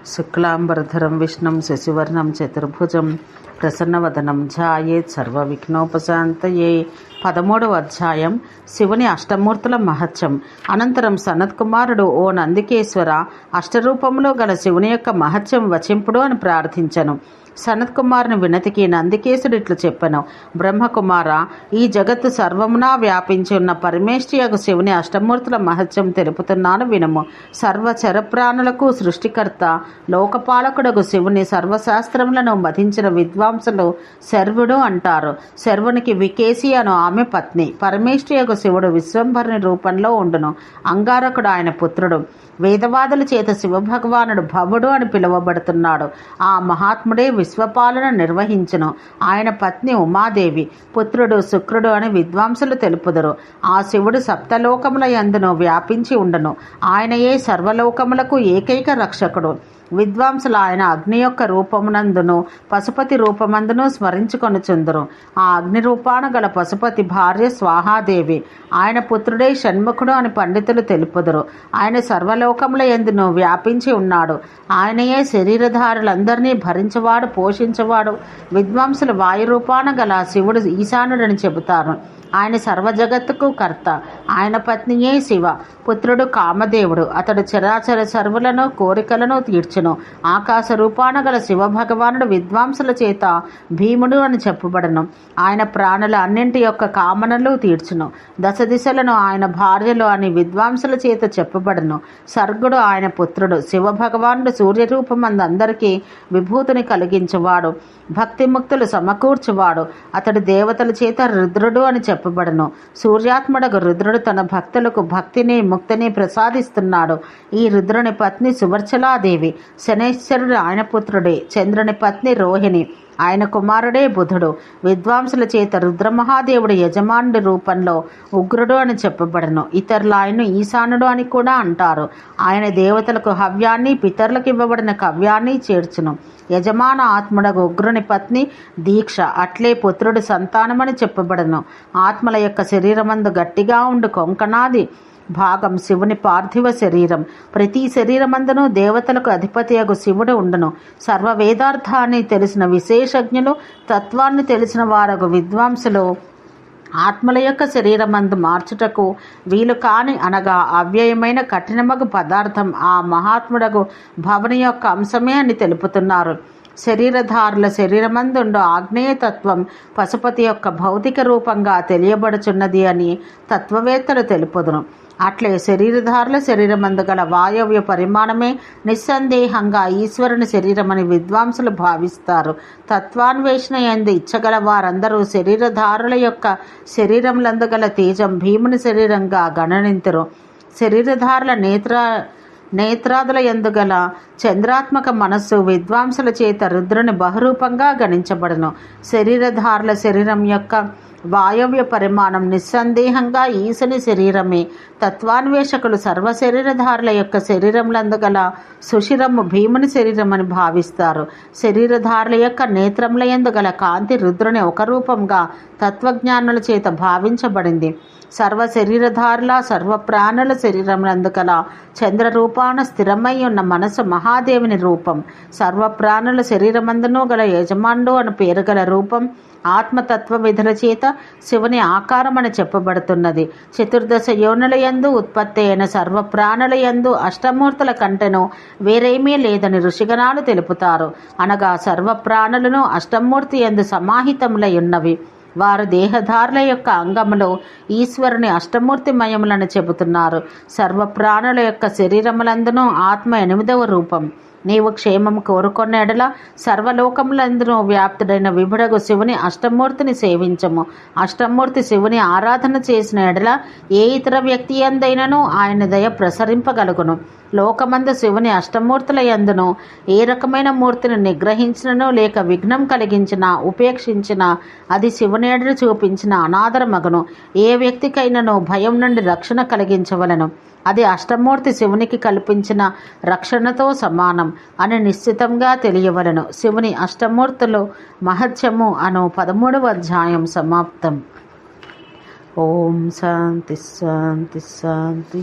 శుక్లాంబరధరం విష్ణుం శశివర్ణం చతుర్భుజం ప్రసన్నవదనం ధ్యాయేత్ సర్వవిఘ్నోపశాంతయే. 13వ అధ్యాయం. శివుని అష్టమూర్తుల మహత్యం. అనంతరం సనత్కుమారుడు, ఓ నందికేశ్వర, అష్టరూపంలో గల శివుని యొక్క మహత్యం వచింపుడు అని ప్రార్థించను. సనత్కుమారుని వినతికి నందికేశుడు ఇట్లు చెప్పెను: బ్రహ్మకుమార, ఈ జగత్తు సర్వమునా వ్యాపించి ఉన్న పరమేష్ఠియగు శివుని అష్టమూర్తుల మహత్యం తెలుపుతున్నాను వినుము. సర్వచరప్రాణులకు సృష్టికర్త, లోకపాలకుడగు శివుని సర్వశాస్త్రములను మధించిన విద్వాంసులు శర్వుడు అంటారు. శర్వునికి వికేసి అను ఆమె పత్ని. పరమేష్ఠియగు శివుడు విశ్వంభరుని రూపంలో ఉండును. అంగారకుడు ఆయన పుత్రుడు. వేదవాదుల చేత శివభగవానుడు భవుడు అని పిలువబడుతున్నాడు. ఆ మహాత్ముడే విశ్వపాలన నిర్వహించును. ఆయన పత్ని ఉమాదేవి. పుత్రుడు శుక్రుడు అని విద్వాంసులు తెలుపుదురు. ఆ శివుడు సప్తలోకముల యందును వ్యాపించి ఉండును. ఆయనయే సర్వలోకములకు ఏకైక రక్షకుడు. విద్వాంసులు ఆయన అగ్ని యొక్క రూపమునందును పశుపతి రూపమందును స్మరించుకొనుచుందురు. ఆ అగ్ని రూపాన గల పశుపతి భార్య స్వాహాదేవి. ఆయన పుత్రుడే షణ్ముఖుడు అని పండితులు తెలుపుదురు. ఆయన సర్వలోకముల యందును వ్యాపించి ఉన్నాడు. ఆయనయే శరీరధారులందరినీ భరించేవాడు, పోషించేవాడు. విద్వాంసులు వాయు రూపాన గల శివుడు ఈశానుడని చెబుతారు. ఆయన సర్వజగత్తుకు కర్త. ఆయన పత్నియే శివ. పుత్రుడు కామదేవుడు. అతడు చరాచర సర్వులను కోరికలను తీర్చును. ఆకాశ రూపాన గల శివభగవానుడు విద్వాంసుల చేత భీముడు అని చెప్పబడను. ఆయన ప్రాణుల అన్నింటి యొక్క కామనలు తీర్చును. దశ దిశలను ఆయన భార్యలు అని విద్వాంసుల చేత చెప్పబడను. సర్గుడు ఆయన పుత్రుడు. శివభగవానుడు సూర్యరూపమందు అందరికీ విభూతిని కలిగించువాడు. భక్తిముక్తులు సమకూర్చువాడు. అతడు దేవతల చేత రుద్రుడు అని చెప్పబడను. సూర్యాత్ముడకు రుద్రుడు తన భక్తులకు భక్తిని, ముక్తిని ప్రసాదిస్తున్నాడు. ఈ రుద్రుని పత్ని సువర్చలాదేవి. శనేశ్వరుడు ఆయన పుత్రుడే. చంద్రుని పత్ని రోహిణి. ఆయన కుమారుడే బుధుడు. విద్వాంసుల చేత రుద్రమహాదేవుడు యజమానుడి రూపంలో ఉగ్రుడు అని చెప్పబడను. ఇతరులు ఆయన్ను ఈశానుడు అని కూడా అంటారు. ఆయన దేవతలకు హవ్యాన్ని, పితరులకు ఇవ్వబడిన కవ్యాన్ని చేర్చును. యజమాన ఆత్ముడకు ఉగ్రుని పత్ని దీక్ష. అట్లే పుత్రుడు సంతానమని చెప్పబడను. ఆత్మల యొక్క శరీరమందు గట్టిగా ఉండు కొంకణాది భాగం శివుని పార్థివ శరీరం. ప్రతి శరీరమందును దేవతలకు అధిపతియగు శివుడు ఉండును. సర్వ వేదార్థాన్ని తెలిసిన విశేషజ్ఞులు, తత్వాన్ని తెలిసిన వారగు విద్వాంసులు ఆత్మల యొక్క శరీరమందు మార్చుటకు వీలు కాని అనగా అవ్యయమైన కఠినమగు పదార్థం ఆ మహాత్ముడగు భవని యొక్క అంశమే అని తెలుపుతున్నారు. శరీరధారుల శరీరమందుండు ఆగ్నేయతత్వం పశుపతి యొక్క భౌతిక రూపంగా తెలియబడుచున్నది అని తత్వవేత్తలు తెలుపుదును. అట్లే శరీరధారుల శరీరమందు గల వాయవ్య పరిమాణమే నిస్సందేహంగా ఈశ్వరుని శరీరమని విద్వాంసులు భావిస్తారు. తత్వాన్వేషణ యందు ఇచ్చగల వారందరూ శరీరధారుల యొక్క శరీరములందు గల తేజం భీముని శరీరంగా గణనింతురు. శరీరధారుల నేత్రాదుల యందు గల చంద్రాత్మక మనస్సు విద్వాంసుల చేత రుద్రుని బహురూపంగా గణించబడును. శరీరధారుల శరీరం యొక్క వాయవ్య పరిమాణం నిస్సందేహంగా ఈశని శరీరమే. తత్వాన్వేషకులు సర్వశరీరధారుల యొక్క శరీరములందు గల సుశిరము భీముని శరీరం అని భావిస్తారు. శరీరధారుల యొక్క నేత్రముల యందు గల కాంతి రుద్రుని ఒక రూపంగా తత్వజ్ఞానుల చేత భావించబడింది. సర్వ శరీరధారుల సర్వ ప్రాణుల శరీరములందు గల చంద్రరూపాన స్థిరమై ఉన్న మనసు మహాదేవుని రూపం. సర్వ ప్రాణుల శరీరమందును గల యజమానుడు అని పేరు గల రూపం ఆత్మతత్వ విధుల చేత శివుని ఆకారం అని చెప్పబడుతున్నది. చతుర్దశ యోనుల యందు ఉత్పత్తి అయిన సర్వ ప్రాణుల యందు అష్టమూర్తుల కంటెను వేరేమీ లేదని ఋషిగణాలు తెలుపుతారు. అనగా సర్వ ప్రాణులను అష్టమూర్తి యందు సమాహితములై ఉన్నవి. వారు దేహధారుల యొక్క అంగములు ఈశ్వరుని అష్టమూర్తిమయములను చెబుతున్నారు. సర్వ ప్రాణుల యొక్క శరీరములందును ఆత్మ 8వ రూపం. నీవు క్షేమం కోరుకొన్న ఎడల సర్వలోకములందునూ వ్యాప్తుడైన విభుడగు శివుని అష్టమూర్తిని సేవించము. అష్టమూర్తి శివుని ఆరాధన చేసిన ఎడల ఏ ఇతర వ్యక్తి యందైనను ఆయన దయ ప్రసరింపగలుగును. లోకమందు శివుని అష్టమూర్తుల యందును ఏ రకమైన మూర్తిని నిగ్రహించినను లేక విఘ్నం కలిగించిన ఉపేక్షించిన అది శివునేడు చూపించిన అనాదరమగును. ఏ వ్యక్తికైనను భయం నుండి రక్షణ కలిగించవలను. అది అష్టమూర్తి శివునికి కల్పించిన రక్షణతో సమానం అని నిశ్చితంగా తెలియవలను. శివుని అష్టమూర్తులు మహత్యము అను 13వ అధ్యాయం సమాప్తం. ఓం శాంతి శాంతి శాంతి.